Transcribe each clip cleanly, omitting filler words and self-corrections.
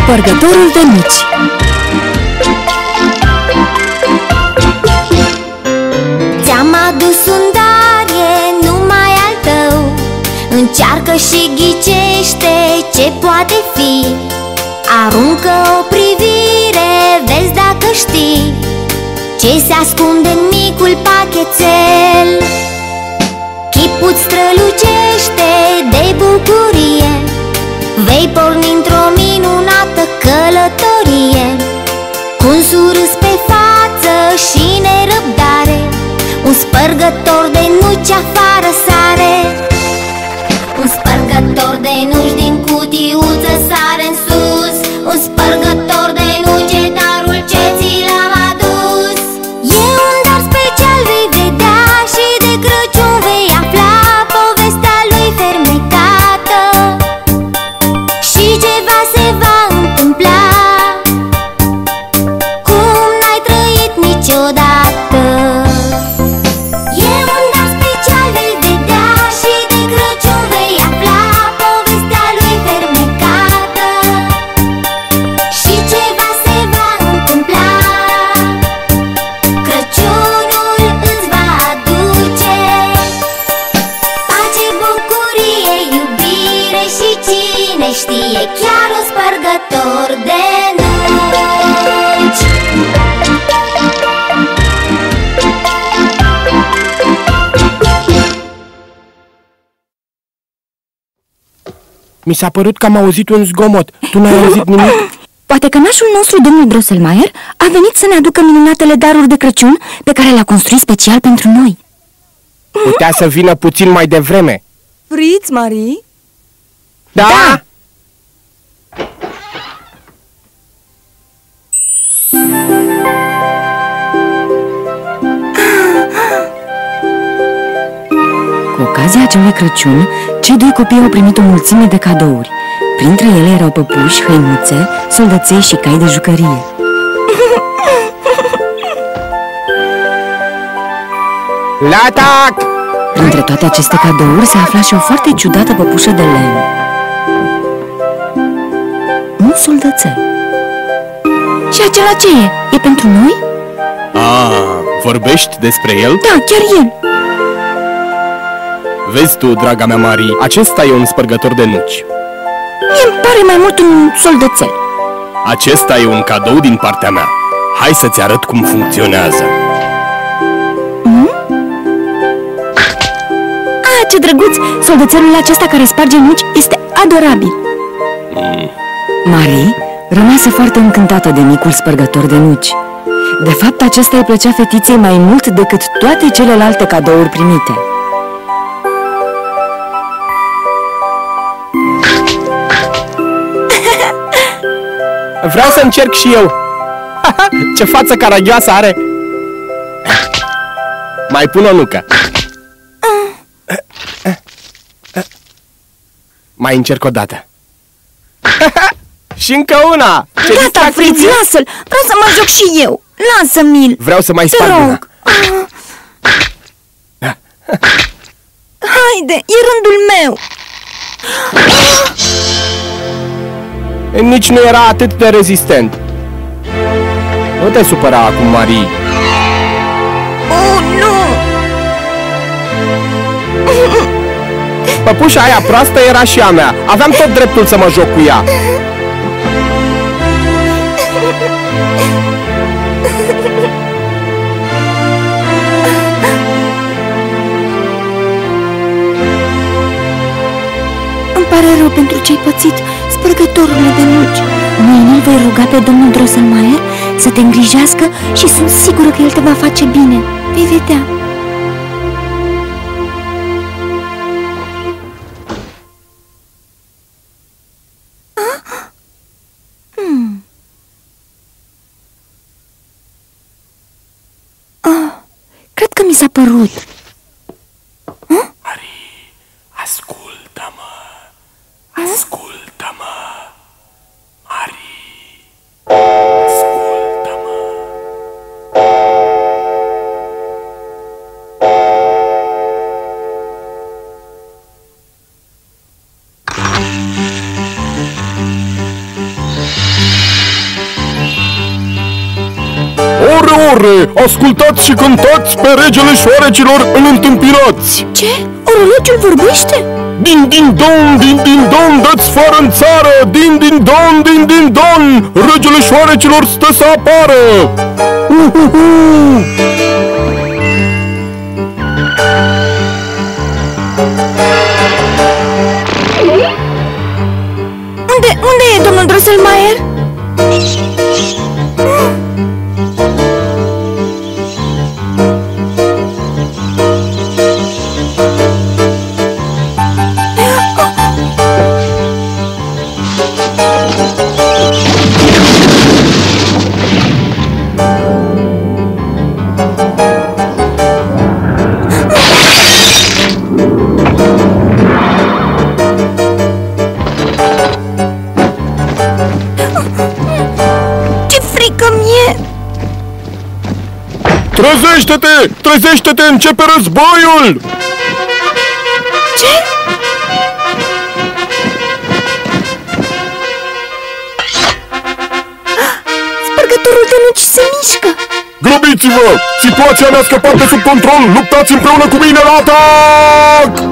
Spărgătorul de nuci. Ți-am adus un dar, e numai al tău. Încearcă și ghicește ce poate fi. Aruncă o privire, vezi dacă știi ce se ascunde în micul pachetel. Chipul strălucește de bucurie, vei porni într-o minunată călătorie. Cu un surâs pe față și nerăbdare, un spărgător de nuci afară sare. Un spărgător de nuci din cutiuță sare în sus. Un spărgător de nuci e darul ce ți l-am adus. E un dar special, vei vedea, și de Crăciun vei afla povestea lui fermecată. Și ceva se va întâmpla cum n-ai trăit niciodată. E un dar special, vei vedea, și de Crăciun vei afla povestea lui fermecată. Și ceva se va întâmpla, Crăciunul îți va aduce pace, bucurie, iubire și cine știe, chiar un spărgător de nuci. Mi s-a părut că am auzit un zgomot. Tu n-ai auzit nimic? Poate că nașul nostru, domnul Drosselmeier, a venit să ne aducă minunatele daruri de Crăciun pe care le-a construit special pentru noi. Putea să vină puțin mai devreme. Fritz, Marie? Da? Cu ocazia acelui Crăciun, cei doi copii au primit o mulțime de cadouri. Printre ele erau păpuși, hăinuțe, soldăței și cai de jucărie. La atac! Printre toate aceste cadouri se afla și o foarte ciudată păpușă de lemn. Un soldățel. Și acela ce e? E pentru noi? Vorbești despre el? Da, chiar el. Vezi tu, draga mea Marie, acesta e un spărgător de nuci. Mie îmi pare mai mult un soldățel. Acesta e un cadou din partea mea. Hai să-ți arăt cum funcționează. Ce drăguț! Soldățelul acesta care sparge nuci este adorabil. Marie rămase foarte încântată de micul spărgător de nuci. De fapt, acesta îi plăcea fetiței mai mult decât toate celelalte cadouri primite. Vreau să încerc și eu. Ce față caragioasă are! Mai pun o nucă. Mai încerc o dată. Și încă una! Gata, Fritz, lasă-l! Vreau să mă joc și eu! Lasă-mi-l! Vreau să mai sparg una. Haide, e rândul meu! Nici nu era atât de rezistent. Nu te supăra acum, Marie. Oh, nu! Păpușa aia proastă era și a mea. Aveam tot dreptul să mă joc cu ea. Îmi pare rău pentru ce-ai pățit, spărgătorule de nuci. Mâine îl voi ruga pe domnul Drosselmeier să te îngrijească și sunt sigură că el te va face bine. Vei vedea. Cred că mi s-a părut. Marie, ascultă-mă. Ascultă-mă. Marie, ascultă-mă. pădure, ascultați și cântați pe regele șoarecilor îl întâmpinați! Ce? Orologiul vorbește? Din din don, dă-ți fară în țară! Din din don, regele șoarecilor stă să apară! Unde e domnul Drosselmeier? Trezește-te! Trezește-te! Începe războiul! Ce? Spărgătorul de nuci se mișcă! Grăbiți-vă! Situația ne-a scăpat de sub control! Luptați împreună cu mine la atac!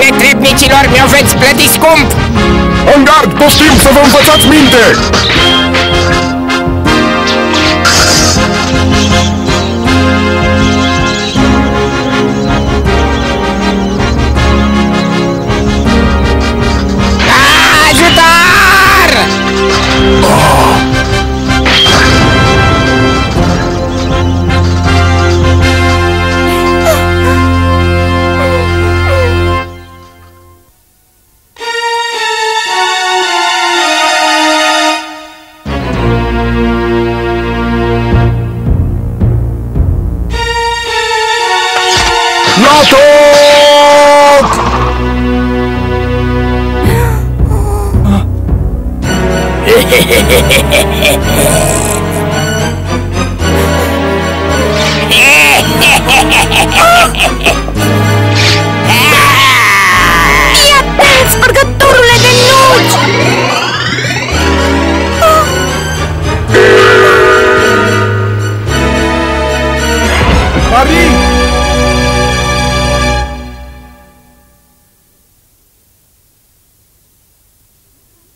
Netrebnicilor, mi-o veți plăti scump! În gard, poftim să vă învățați minte! Ajutor! Ia-te, spărgătorule de nuci! Marie!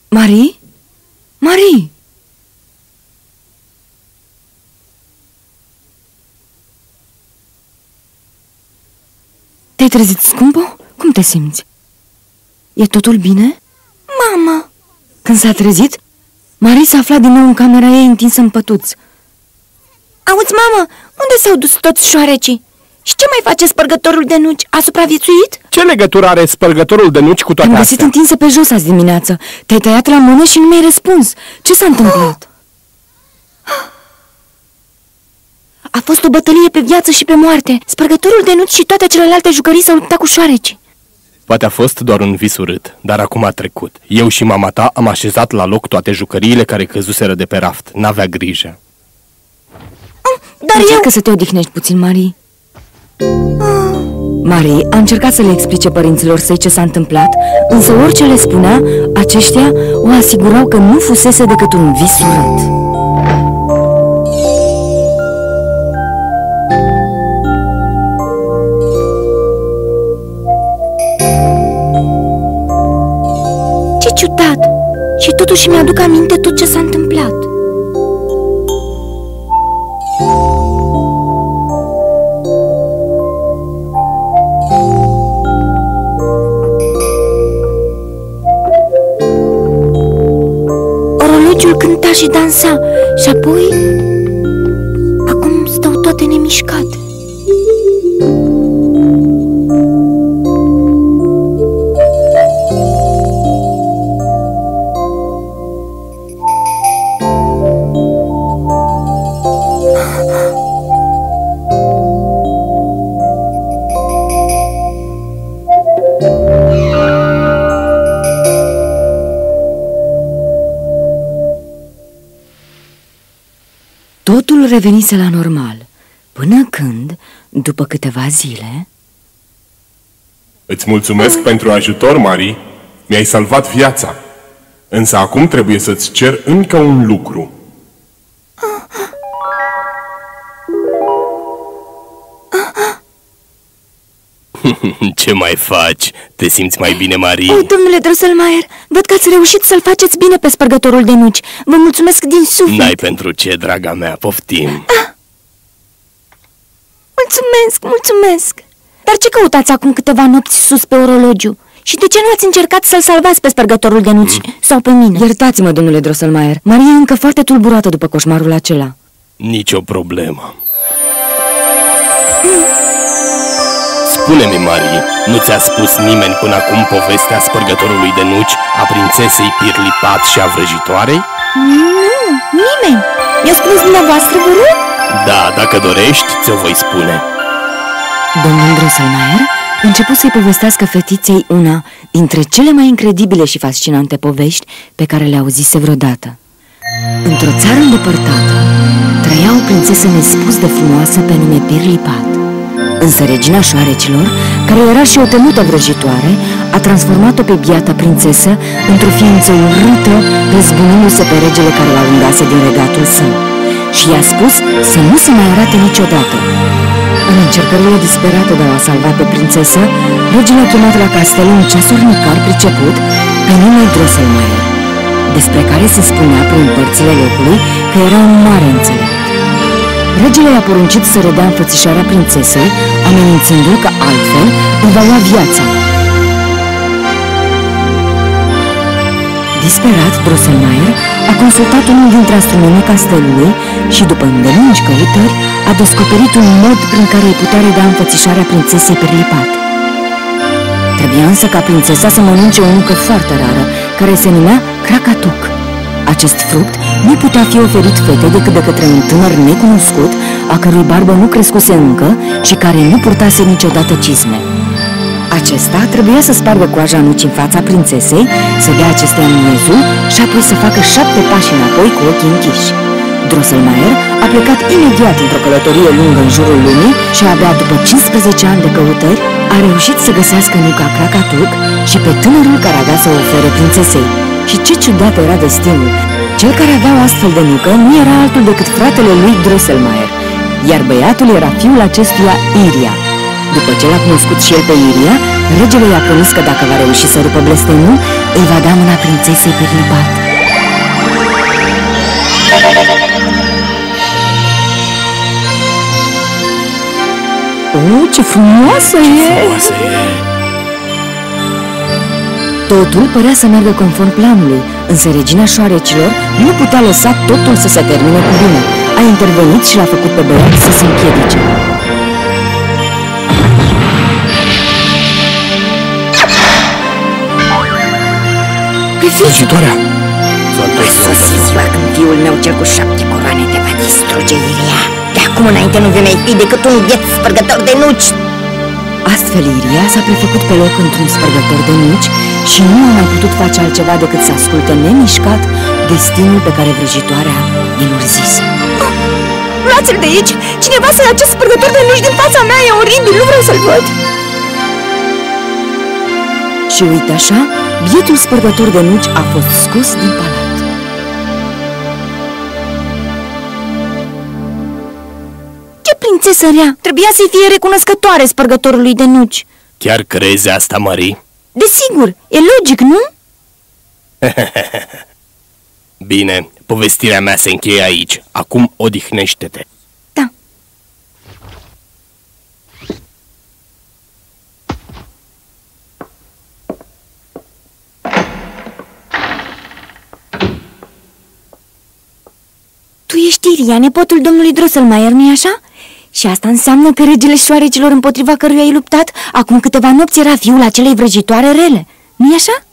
Marie? Marie! Te-ai trezit, scumpă? Cum te simți? E totul bine? Mama! Când s-a trezit, Marie s-a aflat din nou în camera ei întinsă în pătuț. Auzi, mamă, unde s-au dus toți șoarecii? Și ce mai face spărgătorul de nuci? A supraviețuit? Ce legătură are spărgătorul de nuci cu toate Te-am găsit astea? întinsă pe jos azi dimineață. Te-ai tăiat la mână și nu mi-ai răspuns. Ce s-a întâmplat? A fost o bătălie pe viață și pe moarte. Spărgătorul de nuci și toate celelalte jucării s-au luptat cu șoareci. Poate a fost doar un vis urât, dar acum a trecut. Eu și mama ta am așezat la loc toate jucăriile care căzuseră de pe raft. N-avea grijă. Dar încearcă să te odihnești puțin, Marie. Marie a încercat să le explice părinților săi ce s-a întâmplat, însă orice le spunea, aceștia o asigurau că nu fusese decât un vis urât. Ce ciudat! Și totuși mi-aduc aminte tot ce s-a întâmplat. Orologiul cânta și dansa și apoi... Acum stau toate nemișcate. totul revenise la normal, până când, după câteva zile... Îți mulțumesc pentru ajutor, Marie. Mi-ai salvat viața. Însă acum trebuie să-ți cer încă un lucru. Ce mai faci? Te simți mai bine, Marie? Oh, domnule Drosselmeier, văd că ați reușit să-l faceți bine pe spărgătorul de nuci. Vă mulțumesc din suflet. N-ai pentru ce, draga mea, poftim. Mulțumesc, mulțumesc. Dar ce căutați acum câteva nopți sus pe orologiu? Și de ce nu ați încercat să-l salvați pe spărgătorul de nuci sau pe mine? Iertați-mă, domnule Drosselmeier. Maria e încă foarte tulburată după coșmarul acela. Nicio problemă. Spune-mi, Marie, nu ți-a spus nimeni până acum povestea spărgătorului de nuci, a prințesei Pirlipat și a vrăjitoarei? Nu, nimeni. Mi-a spus dumneavoastră, vă rog? Da, dacă dorești, ți-o voi spune. Domnul Drosselmeier începu să-i povestească fetiței una dintre cele mai incredibile și fascinante povești pe care le auzise vreodată. Într-o țară îndepărtată trăia o prințesă nespus de frumoasă pe nume Pirlipat. Însă regina șoarecilor, care era și o temută vrăjitoare, a transformat-o pe biata prințesă într-o ființă urâtă, răzbunându-se pe regele care o alungase din regatul său. Și i-a spus să nu se mai arate niciodată. În încercările disperate de a o salva pe prințesă, regele a chemat la castel un ceasornicar priceput pe nume Drosselmeier, despre care se spunea prin părțile locului că era un mare înțelept. Regele i-a poruncit să redea înfățișarea prințesei, amenințându-l că altfel îi va lua viața. Disperat, Drosselmeier a consultat unul dintre astronomii castelului și, după îndelungi căutări, a descoperit un mod prin care îi putea reda înfățișarea prințesei Pirlipat. Trebuia însă ca prințesa să mănânce o nucă foarte rară, care se numea Krakatuk. Acest fruct nu putea fi oferit fetei decât de către un tânăr necunoscut, a cărui barbă nu crescuse încă și care nu purtase niciodată cizme. Acesta trebuia să spargă coaja nuci în fața prințesei, să dea acesteia miezul și apoi să facă 7 pași înapoi cu ochii închiși. Drosselmeier a plecat imediat într-o călătorie lungă în jurul lumii și abia după 15 ani de căutări a reușit să găsească nuca Krakatuk și pe tânărul care avea să o ofere prințesei. Și ce ciudat era destinul! Cel care avea o astfel de nucă nu era altul decât fratele lui Drosselmeier, iar băiatul era fiul acestuia, Iria. După ce l-a cunoscut și el pe Iria, regele i-a promis că dacă va reuși să rupă blestemul, îi va da mâna prințesei Pirlipat. Oh, ce frumoasă e! Totul părea să meargă conform planului, însă regina șoarecilor nu putea lăsa totul să se termine cu bine. A intervenit și l-a făcut pe băiat să se împiedice. Vrăjitoarea! A sosit ziua când fiul meu cel cu 7 coroane te va distruge, Iria. De acum înainte nu vei mai fi decât un biet spărgător de nuci. Astfel, Iria s-a prefăcut pe loc într-un spărgător de nuci și nu a mai putut face altceva decât să asculte nemișcat destinul pe care vrăjitoarea îl urzise. Luați-l de aici! Cineva să ia acest spărgător de nuci din fața mea, e oribil, nu vreau să-l văd! Și uite așa, bietul spărgător de nuci a fost scos din palat. Ce prințesă rea! Trebuia să-i fie recunoscătoare spărgătorului de nuci. Chiar crezi asta, Marie? Desigur, e logic, nu? Bine, povestirea mea se încheie aici. Acum odihnește-te. Da. Tu ești Iria, nepotul domnului Drosselmeier, nu-i așa? Și asta înseamnă că regele șoarecilor împotriva căruia ai luptat acum câteva nopți era fiul acelei vrăjitoare rele, nu-i așa?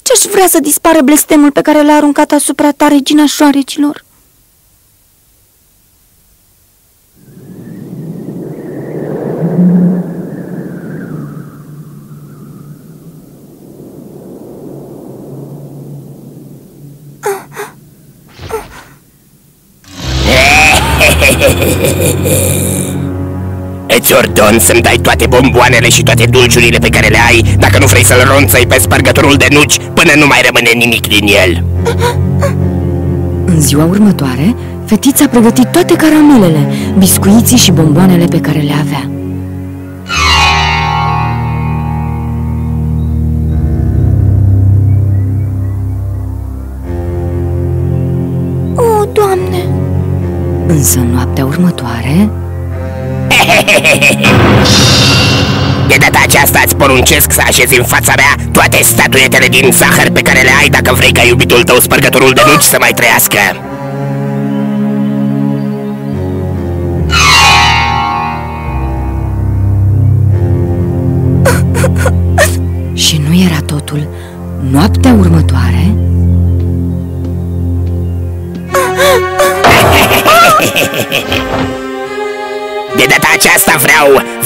Ce-aș vrea să dispară blestemul pe care l-a aruncat asupra ta regina șoarecilor? Jordon să-mi dai toate bomboanele și toate dulciurile pe care le ai, dacă nu vrei să-l ronțăi pe spărgătorul de nuci până nu mai rămâne nimic din el. În ziua următoare, fetița a pregătit toate caramelele, biscuiții și bomboanele pe care le avea. O, Doamne! Însă în noaptea următoare... De data aceasta îți poruncesc să așezi în fața mea toate statuetele din zahăr pe care le ai, dacă vrei ca iubitul tău, spărgătorul de nuci, să mai trăiască. Și nu era totul. Noaptea următoare... De data aceasta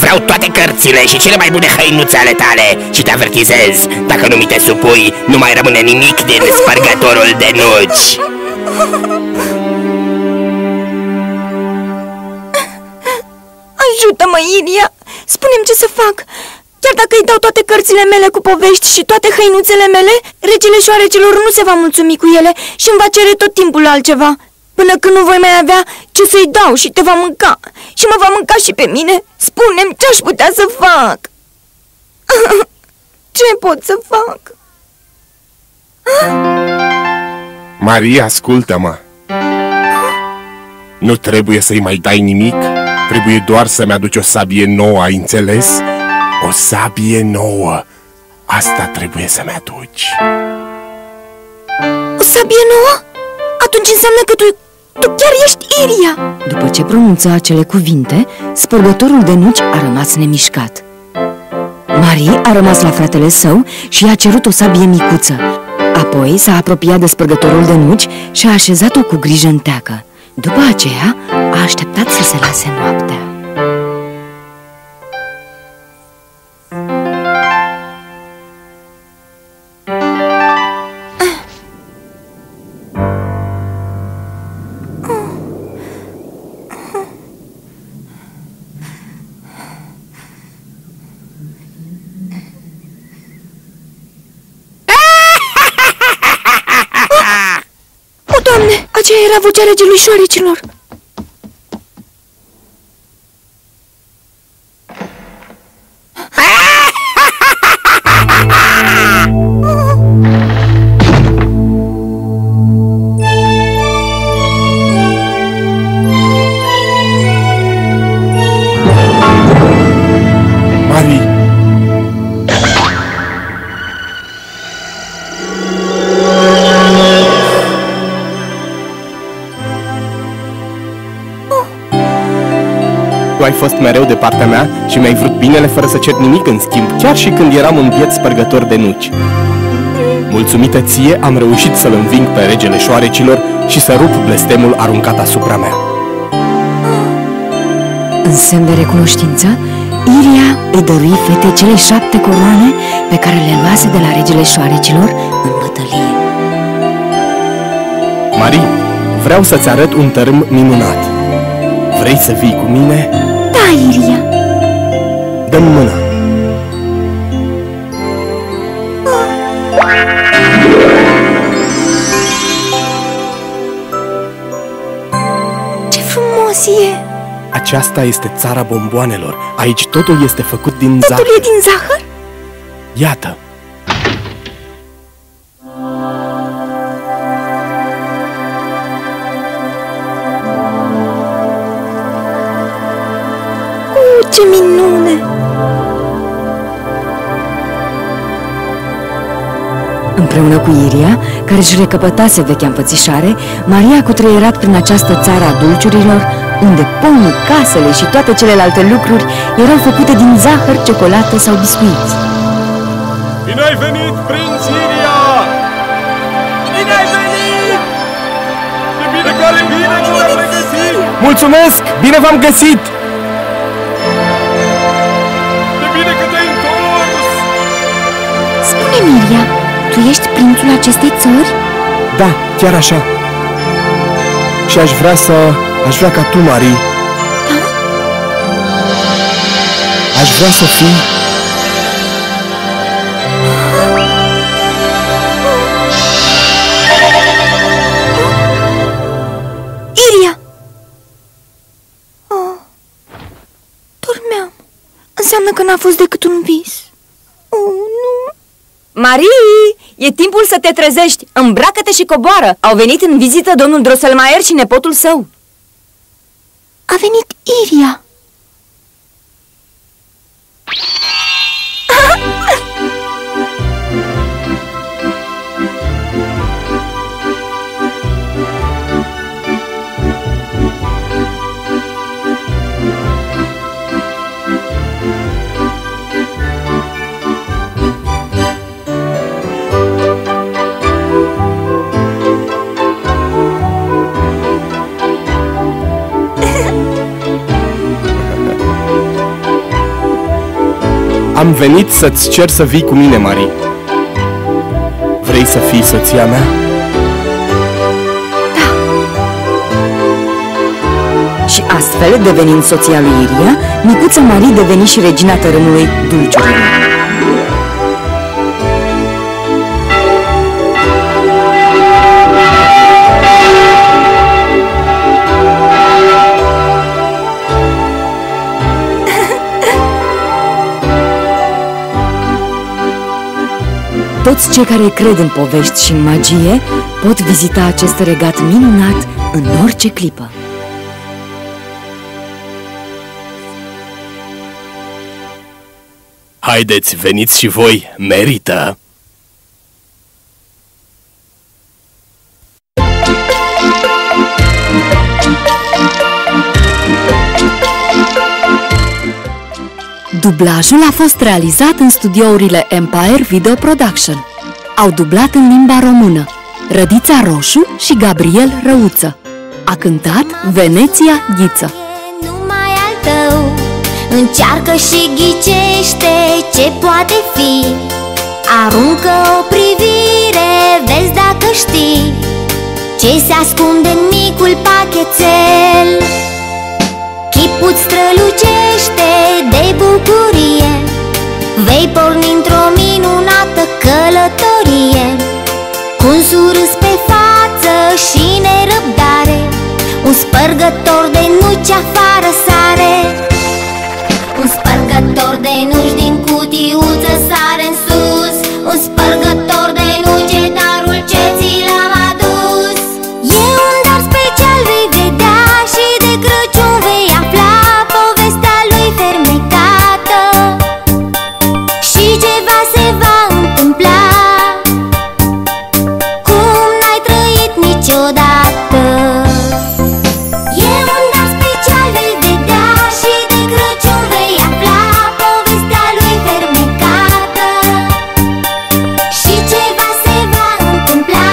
vreau toate cărțile și cele mai bune hăinuțe ale tale. Și te avertizez, dacă nu mi te supui, nu mai rămâne nimic din spărgătorul de nuci. Ajută-mă, Iria! Spune-mi ce să fac! Chiar dacă îi dau toate cărțile mele cu povești și toate hăinuțele mele, regele șoarecilor nu se va mulțumi cu ele și îmi va cere tot timpul altceva, până când nu voi mai avea ce să-i dau și te va mânca. Și mă va mânca și pe mine. Spune-mi ce-aș putea să fac. Ce pot să fac? Maria, ascultă-mă. Nu trebuie să-i mai dai nimic. Trebuie doar să-mi aduci o sabie nouă, ai înțeles? O sabie nouă. Asta trebuie să-mi aduci. O sabie nouă? Atunci înseamnă că tu chiar ești Iria. După ce pronunță acele cuvinte, spărgătorul de nuci a rămas nemișcat. Marie a rămas la fratele său și i-a cerut o sabie micuță. Apoi s-a apropiat de spărgătorul de nuci și a așezat-o cu grijă în teacă. După aceea a așteptat să se lase noaptea. Aceea era vocea regelui șoarecilor. Marie! Tu ai fost mereu de partea mea și mi-ai vrut binele fără să cer nimic în schimb, chiar și când eram un biet spărgător de nuci. Mulțumită ție, am reușit să-l înving pe regele șoarecilor și să rup blestemul aruncat asupra mea. În semn de recunoștință, Iria îi dărui fetei cele 7 coroane pe care le luase de la regele șoarecilor în bătălie. Marie, vreau să-ți arăt un tărâm minunat. Vrei să vii cu mine? Da, Iria. Dă-mi mâna. Ce frumos e! Aceasta este țara bomboanelor. Aici totul este făcut din zahăr. Totul e din zahăr? Iată. Ce minune! Împreună cu Iria, care își recăpătase vechea împățișare, Maria a cutreierat prin această țară a dulciurilor, unde pomii, casele și toate celelalte lucruri erau făcute din zahăr, ciocolată sau biscuiți. Bine ai venit, prinț Iria! Bine ai venit! E bine că ale bine că te-am regăsit! Mulțumesc! Bine v-am găsit! Spune-mi, Iria, tu ești prințul acestei țări? Da, chiar așa. Și aș vrea ca tu, Marie, Aș vrea să fii... Iria! Oh, dormeam. Înseamnă că n-a fost decât un vis. Oh, nu. Marie, e timpul să te trezești. Îmbracă-te și coboară. Au venit în vizită domnul Drosselmeier și nepotul său. A venit Iria. Am venit să-ți cer să vii cu mine, Marie. Vrei să fii soția mea? Da. Și astfel, devenind soția lui Iria, micuța Marie deveni și regina tărâmului dulciurilor. Toți cei care cred în povești și în magie pot vizita acest regat minunat în orice clipă. Haideți, veniți și voi, merită! Dublajul a fost realizat în studiourile Empire Video Production. Au dublat în limba română Rădița Roșu și Gabriel Răuță. A cântat Veneția Ghiță. Numai al tău, încearcă și ghicește ce poate fi. Aruncă o privire, vezi dacă știi ce se ascunde în micul pachetel. Chipul-ți strălucește de bucurie, vei porni într-o minunată călătorie, cu un surâs pe față și nerăbdare, un spărgător de nuci afară sare. Un spărgător de nuci din cutiuță sare în sus, un spărgător de nuci e darul ce ți l-am adus. E un dar special, vei vedea, și de Crăciun vei afla povestea lui fermecată, și ceva se va întâmpla cum n-ai trăit niciodată. E un dar special, vei vedea, și de Crăciun vei afla povestea lui fermecată, și ceva se va întâmpla.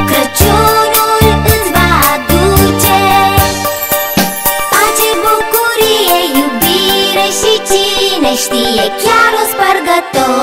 Crăciunul îți va aduce pace, bucurie, iubire și cine știe chiar un spărgător.